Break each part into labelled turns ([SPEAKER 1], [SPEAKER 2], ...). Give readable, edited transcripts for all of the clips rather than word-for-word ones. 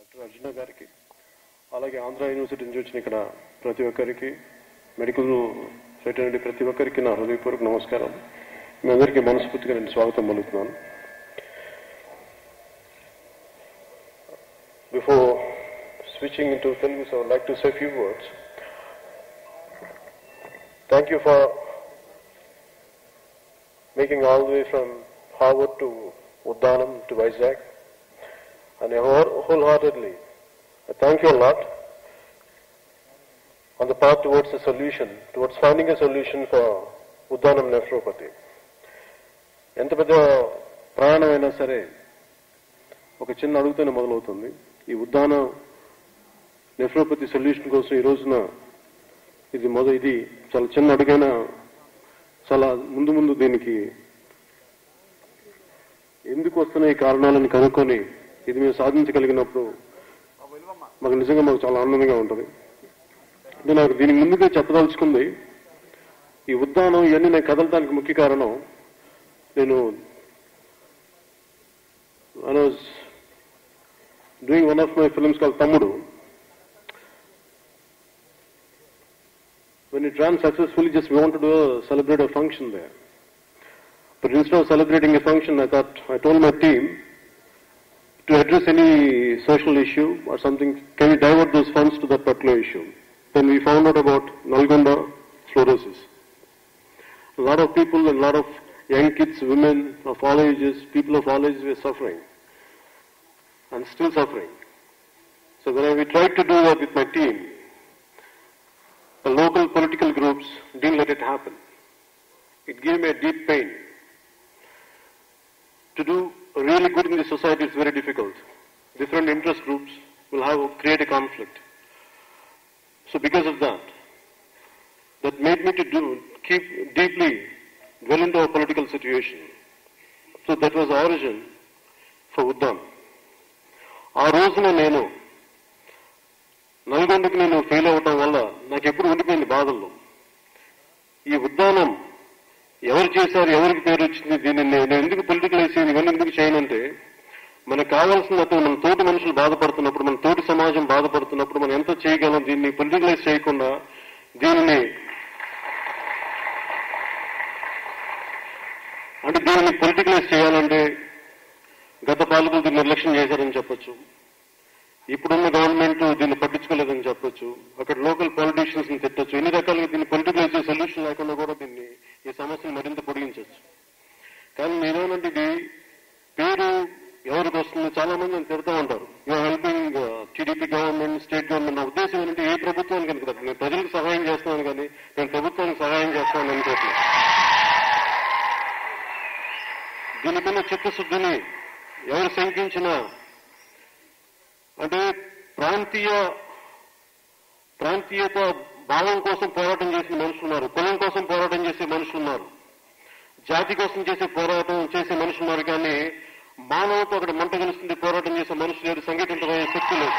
[SPEAKER 1] Doctor Arjuna గారికి, అలాగే Andhra university నుంచి వచ్చిన ఇక్కడ ప్రతి ఒక్కరికి, మెడికల్ ఫ్రెటర్నిటీ ప్రతి ఒక్కరికి నా హృదయపూర్వక నమస్కారం. మీ అందరికీ మనస్ఫూర్తిగా నేను స్వాగతం పలుకుతున్నాను. Before switching into Telugu, so I would like to say a few words. Thank you for making all the way from Harvard to Uddanam to Vizag, and I wholeheartedly I thank you a lot on the path towards a solution, towards finding a solution for Uddanam nephropathy. ఎంత పెద్ద ప్రయాణం అయినా సరే ఒక చిన్న అడుగుతోనే మొదలవుతుంది. ఈ ఉద్దాన నెఫ్రోపతి సొల్యూషన్ కోసం ఈ రోజున ఇది చాలా చిన్న అడుగైనా చాలా ముందు దీనికి ఎందుకు వస్తున్నాయి కారణాలను కనుక్కొని ఇది మేము సాధించగలిగినప్పుడు మాకు చాలా ఆనందంగా ఉంటుంది. నాకు దీనికి ముందుగా చెప్పదలుచుకుంది, ఈ ఉద్దానం ఇవన్నీ నేను కదలటానికి ముఖ్య కారణం, నేను I was doing one of my films called Tammudu. When it ran successfully, just we wanted to celebrate a function there. But instead of celebrating a function, I told my team to address any social issue or something, can we divert those funds to that particular issue? Then we found out about Nalgonda fluorosis. A lot of people and a lot of young kids, women of all ages, people of all ages were suffering and still suffering. So when we tried to do that with my team, the local political groups didn't let it happen. It gave me a deep pain. To do really good in the society is very difficult. Different interest groups will create a conflict. So because of that made me to keep deeply dwell into our political situation. So that was the origin for Uddam. ఆ రోజున నేను నల్గొండకి fail అవ్వటం వల్ల నాకు ఎప్పుడు ఉండిపోయింది బాధల్లో. ఈ ఉద్దానం ఎవరు చేశారు, ఎవరికి పేరు వచ్చింది, దీన్ని నేను ఎందుకు పొలిటికలైజ్ ఇవన్నీ ఎందుకు చేయనంటే, మనకు కావాల్సినప్పుడు మన తోటి మనుషులు బాధపడుతున్నప్పుడు, మన తోటి సమాజం బాధపడుతున్నప్పుడు మనం ఎంత చేయగలం, దీన్ని పొలిటికలైజ్ చేయకుండా దీనిని పొలిటికలైజ్ చేయాలంటే గత పాలకులు దీన్ని నిర్లక్ష్యం చేశారని చెప్పొచ్చు, ఇప్పుడున్న గవర్నమెంట్ దీన్ని పట్టించుకోలేదని చెప్పొచ్చు, అక్కడ లోకల్ పాలిటీషియన్స్ ని తిట్టొచ్చు, ఎన్ని రకాలుగా దీన్ని పొలిటికలైజ్ చేసే సొల్యూషన్ లేకుండా కూడా ఈ సమస్యను మరింత పొడిగించవచ్చు. కానీ నేనేమంటే ఇది పేరు ఎవరికి వస్తుంది, చాలా మంది నన్ను తిడతా ఉంటారు, you're helping TDP government, state government. నా ఉద్దేశం ఏంటంటే ఏ ప్రభుత్వానికి అనుకుంటారు, నేను ప్రజలకు సహాయం చేస్తున్నాను కానీ నేను ప్రభుత్వానికి సహాయం చేస్తాను అనుకోవట్లేదు. దీనికన్నా చిత్తశుద్ధిని ఎవరు శంకించినా, అంటే ప్రాంతీయత భావం కోసం పోరాటం చేసిన మనుషులు ఉన్నారు, కులం కోసం పోరాటం చేసే మనుషులు ఉన్నారు, జాతి కోసం పోరాటం చేసే మనుషులు ఉన్నారు. కానీ మానవతో అక్కడ మంట కలుస్తుంది పోరాటం చేసే మనుషులు లేదు, సంఘటితమయ్యే శక్తి లేదు.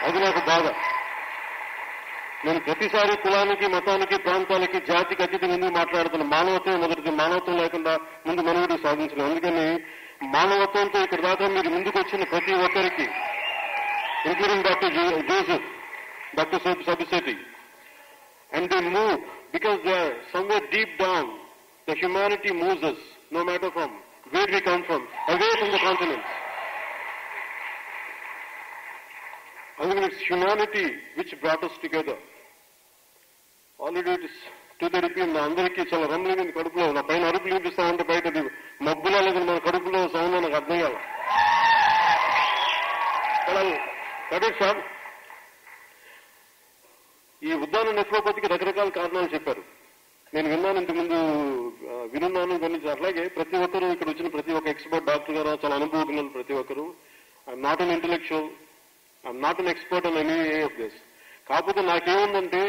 [SPEAKER 1] అది నాకు బాధ. నేను ప్రతిసారి కులానికి, మతానికి, ప్రాంతాలకి, జాతికి అతీతంగా ఎందుకు మాట్లాడుతున్నా, మానవత్వం మొదటిది. మానవత్వం లేకుండా ముందు మనుగడ సాధించలేం. అందుకని మానవత్వంతో ఇక్కడ దాకా మీరు ముందుకు వచ్చిన ప్రతి ఒక్కరికి, including doctor Joseph, doctor Sabishetti, and they move because they are somewhere deep down. The humanity moves us no matter from where we come from, away from the continents. అందుకని it's humanity which brought us together. Already it is 2:30 PM. అందరికీ చాలా రంగులింది కడుపులో. నా పైన అరుపులు వినిపిస్తామంటే బయట మబ్బులా లేదు, మన కడుపులో సౌండ్ నాకు అర్థం కాదు. సార్, ఈ ఉద్దాన నెఫ్రోపతికి రకరకాల కారణాలు చెప్పారు. నేను విన్నాను, ఇంతకుముందు వినున్నాను కొన్ని. అట్లాగే ప్రతి ఒక్కరు ఇక్కడ వచ్చిన ప్రతి ఒక్క ఎక్స్పర్ట్ డాక్టర్ గారు, చాలా అనుభవం ప్రతి ఒక్కరు. I'm not an intellectual, I'm not an expert on any of this. కాకపోతే నాకేముందంటే,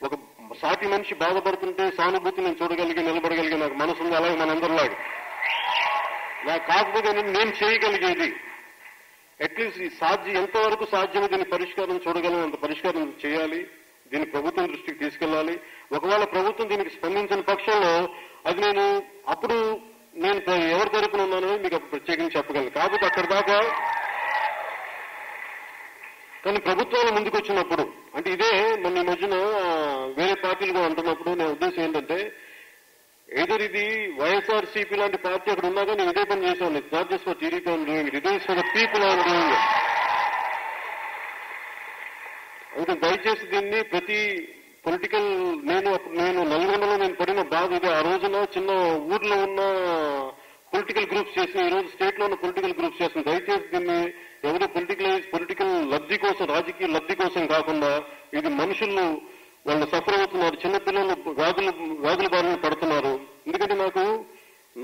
[SPEAKER 1] ఒక సాటి మనిషి బాధపడుతుంటే సానుభూతి నేను చూడగలిగి నిలబడగలిగి నాకు మనసు ఉంది. అలాగే మనందరిలాగా నాకు కాకపోతే నేను చేయగలిగేది అట్లీస్ట్ ఈ ఎంతవరకు సాధ్యమో దీని పరిష్కారం చూడగలను, అంత పరిష్కారం చేయాలి. దీన్ని ప్రభుత్వం దృష్టికి తీసుకెళ్లాలి. ఒకవేళ ప్రభుత్వం దీనికి స్పందించిన పక్షంలో అది అప్పుడు నేను ఎవరి తరపున ఉన్నానో మీకు ప్రత్యేకించి చెప్పగలను. కాకపోతే అక్కడి దాకా కానీ ప్రభుత్వాలు ముందుకు వచ్చినప్పుడు అంటే ఇదే మొన్న ఈ మధ్యన వేరే పార్టీలు కూడా అంటున్నప్పుడు నా ఉద్దేశం ఏంటంటే ఏదో ఇది వైఎస్ఆర్సీపీ లాంటి పార్టీ అక్కడ ఉన్నా కానీ ఇదే పని చేశాను. It's not just for TDP on doing it is for the people on doing it. అందుకని దయచేసి దీన్ని ప్రతి పొలిటికల్ నేను నల్గొండలో నేను పడిన బాధ ఇది. ఆ రోజున చిన్న ఊర్లో ఉన్న పొలిటికల్ గ్రూప్స్ చేసిన ఈ రోజు స్టేట్ లో ఉన్న పొలిటికల్ గ్రూప్స్ చేసిన దయచేసి దీన్ని ఎవరు పొలిటికల్ లబ్ధి కోసం రాజకీయ లబ్ధి కోసం కాకుండా ఇది మనుషులు వాళ్ళు సఫర్ అవుతున్నారు, చిన్నపిల్లలు వ్యాధుల బారిన పడుతున్నారు. ఎందుకంటే నాకు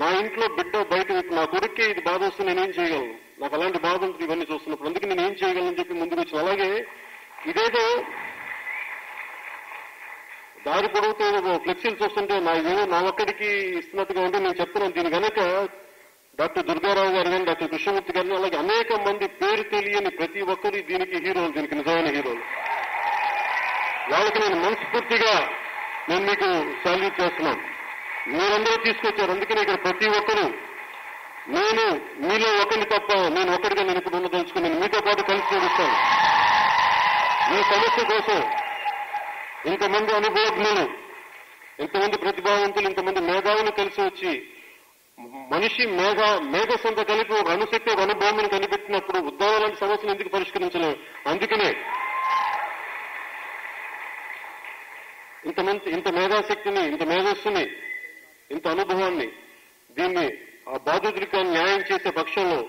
[SPEAKER 1] నా ఇంట్లో బిడ్డ బయట నా కొడుక్కే ఇది బాధ వస్తే నేనేం చేయగలను, నాకు అలాంటి బాధ ఉంటుంది ఇవన్నీ చూస్తున్నప్పుడు. అందుకే నేను ఏం చేయగలను చెప్పి ముందుకు వచ్చి అలాగే ఇదేదో దారి పొడవుతో ఫ్లెక్సీలు చూస్తుంటే నా ఒక్కడికి ఇస్తున్నట్టుగా ఉంటే నేను చెప్తున్నాను. దీని కనుక డాక్టర్ దుర్గారావు గారు కానీ డాక్టర్ కృష్ణమూర్తి గారిని అలాగే అనేక మంది పేరు తెలియని ప్రతి ఒక్కరు దీనికి హీరోలు, దీనికి నిజమైన హీరోలు. వాళ్ళకి నేను మనస్ఫూర్తిగా నేను మీకు సాల్యూట్ చేస్తున్నాను. మీరందరూ తీసుకొచ్చారు. అందుకని ఇక్కడ ప్రతి ఒక్కరు నేను మీలో ఒకరిని తప్ప నేను ఒక్కడిగా నేను ఇప్పుడు ఉండదలుచుకుని నేను మీతో పాటు కలిసి నడుస్తాను. ఈ సమస్య కోసం ఇంతమంది అనుభవజ్ఞులు, ఇంతమంది ప్రతిభావంతులు, ఇంతమంది మేధావులు కలిసి వచ్చి మనిషి మేధస్సంత కలిపి ఒక అణుశక్తి ఒక అనుభవం కనిపెట్టినప్పుడు ఉద్యోగం లాంటి సమస్యలు ఎందుకు పరిష్కరించలేవు? అందుకనే ఇంత మేధాశక్తిని, ఇంత మేధస్సుని, ఇంత అనుభవాన్ని దీన్ని ఆ బాధితుడికి న్యాయం చేసే పక్షంలో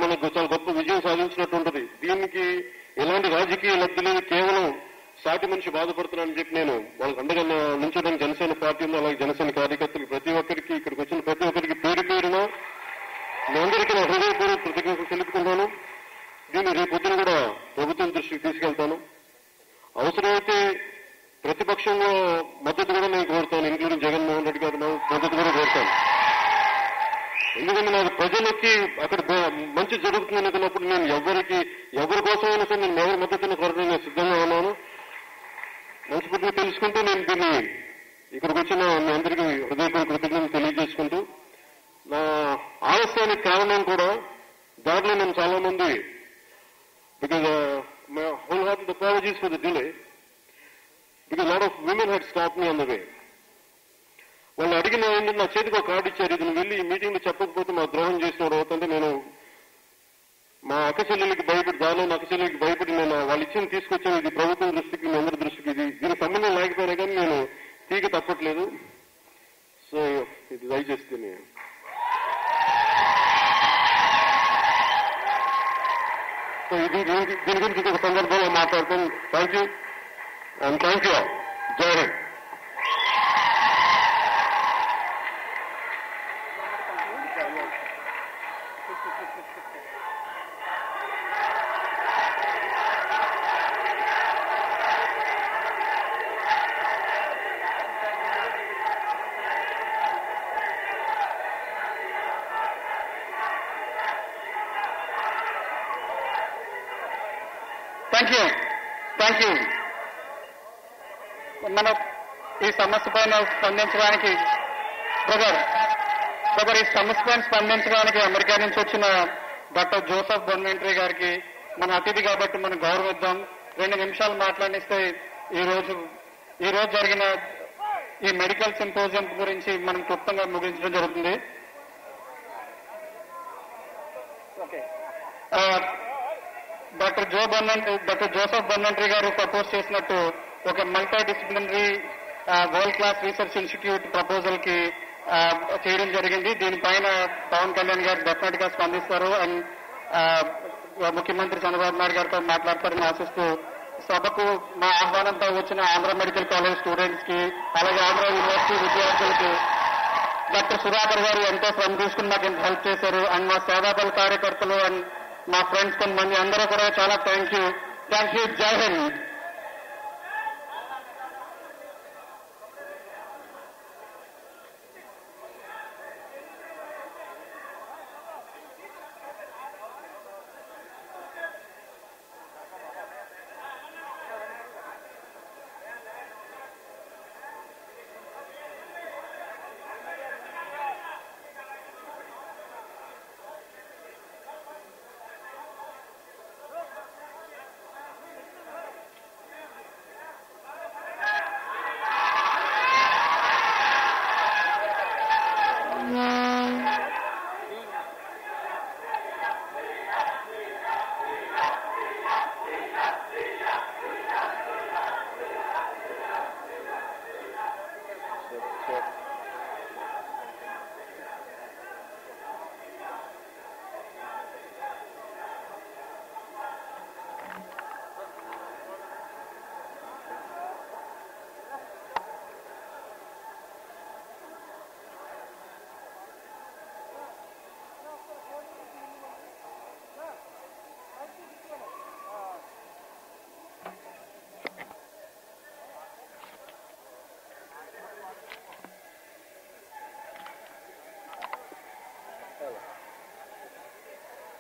[SPEAKER 1] మనకు చాలా గొప్ప విజయం సాధించినట్టు ఉంటుంది. దీనికి ఎలాంటి రాజకీయ లబ్ధి లేదు, కేవలం సాటి మనిషి బాధపడుతున్నానని చెప్పి నేను వాళ్ళకి అండగా నుంచోడానికి జనసేన పార్టీలో అలాగే జనసేన కార్యకర్తలు ప్రతి ఒక్కరికి ఇక్కడికి వచ్చిన ప్రతి ఒక్కరికి పేరు పేరున మీ అందరికీ నా హృదయపూర్వక కృతజ్ఞతలు తెలుపుకుంటాను. దీన్ని రేపొద్దున కూడా ప్రభుత్వం దృష్టికి తీసుకెళ్తాను. అవసరమైతే ప్రతిపక్షంలో మద్దతు కూడా నేను కోరుతాను, ఇంక్లూడింగ్ జగన్మోహన్ రెడ్డి గారు మద్దతు కూడా కోరుతాను. ఎందుకంటే నాకు ప్రజలకి అక్కడ మంచి జరుగుతుంది అనుకున్నప్పుడు నేను ఎవరి కోసమైనా సరే నేను ఎవరి మద్దతుని కోరడం నేను సిద్ధంగా ఉన్నాను. మనస్ఫూర్తిగా తెలుసుకుంటూ నేను దీన్ని ఇక్కడికి వచ్చిన మీ అందరికీ హృదయపూర్వక కృతజ్ఞతలు తెలియజేసుకుంటూ నా ఆలస్యానికి కారణం కూడా దాంట్లో నేను చాలా మంది because my whole hearted apologies for the delay because lot of women had stop me on the way. వాళ్ళు అడిగిన ఏంటంటే నా చేతికి ఒక కార్డు ఇచ్చారు, ఇది వెళ్ళి ఈ మీటింగ్ లో చెప్పకపోతే మా ద్రోహం చేసినవాడు అవుతుంటే నేను మా అక్క చెల్లెలకి భయపడి దానిలో నా అక్క చెల్లెలకి భయపడి నేను వాళ్ళు ఇచ్చిన తీసుకొచ్చాను. ఇది ప్రభుత్వం దృష్టికి మీ అందరి దృష్టికి దీనికి సంబంధం లేకపోయినా కానీ నేను తీగ తప్పట్లేదు. సో ఇది దయచేస్తే సో దీని గురించి ఒక సందర్భంలో మాట్లాడతాను. Thank you and thank you. జై హింద్.
[SPEAKER 2] Thank you. మనం ఈ సమస్య పైన స్పందించడానికి ఈ సమస్య పైన స్పందించడానికి అమెరికా నుంచి వచ్చిన డాక్టర్ జోసెఫ్ బొన్వెంట్రీ గారికి మన అతిథి కాబట్టి మనం గౌరవిద్దాం. 2 నిమిషాలు మాట్లాడిస్తే ఈ రోజు జరిగిన ఈ మెడికల్ సింపోజియం గురించి మనం క్లుప్తంగా ముగించడం జరుగుతుంది. డాక్టర్ జోసెఫ్ బొన్వెంట్రీ గారు ప్రపోజ్ చేసినట్టు ఒక multi disciplinary world class research institute proposal కి చేయడం జరిగింది. దీనిపైన పవన్ కళ్యాణ్ గారు డెఫినెట్ గా స్పందిస్తారు అండ్ ముఖ్యమంత్రి చంద్రబాబు నాయుడు గారితో మాట్లాడతారని ఆశిస్తూ సభకు మా ఆహ్వానంతో వచ్చిన ఆంధ్ర మెడికల్ కాలేజ్ స్టూడెంట్స్ కి అలాగే ఆంధ్ర యూనివర్సిటీ విద్యార్థులకి డాక్టర్ సుధాకర్ గారు ఎంతో శ్రమ తీసుకుని నాకు ఎంత హెల్ప్ చేశారు అండ్ మా సేవాదళ కార్యకర్తలు అండ్ మా ఫ్రెండ్స్ కొంతమంది అందరూ కూడా చాలా థ్యాంక్ యూ. జై హింద్.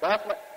[SPEAKER 3] That's my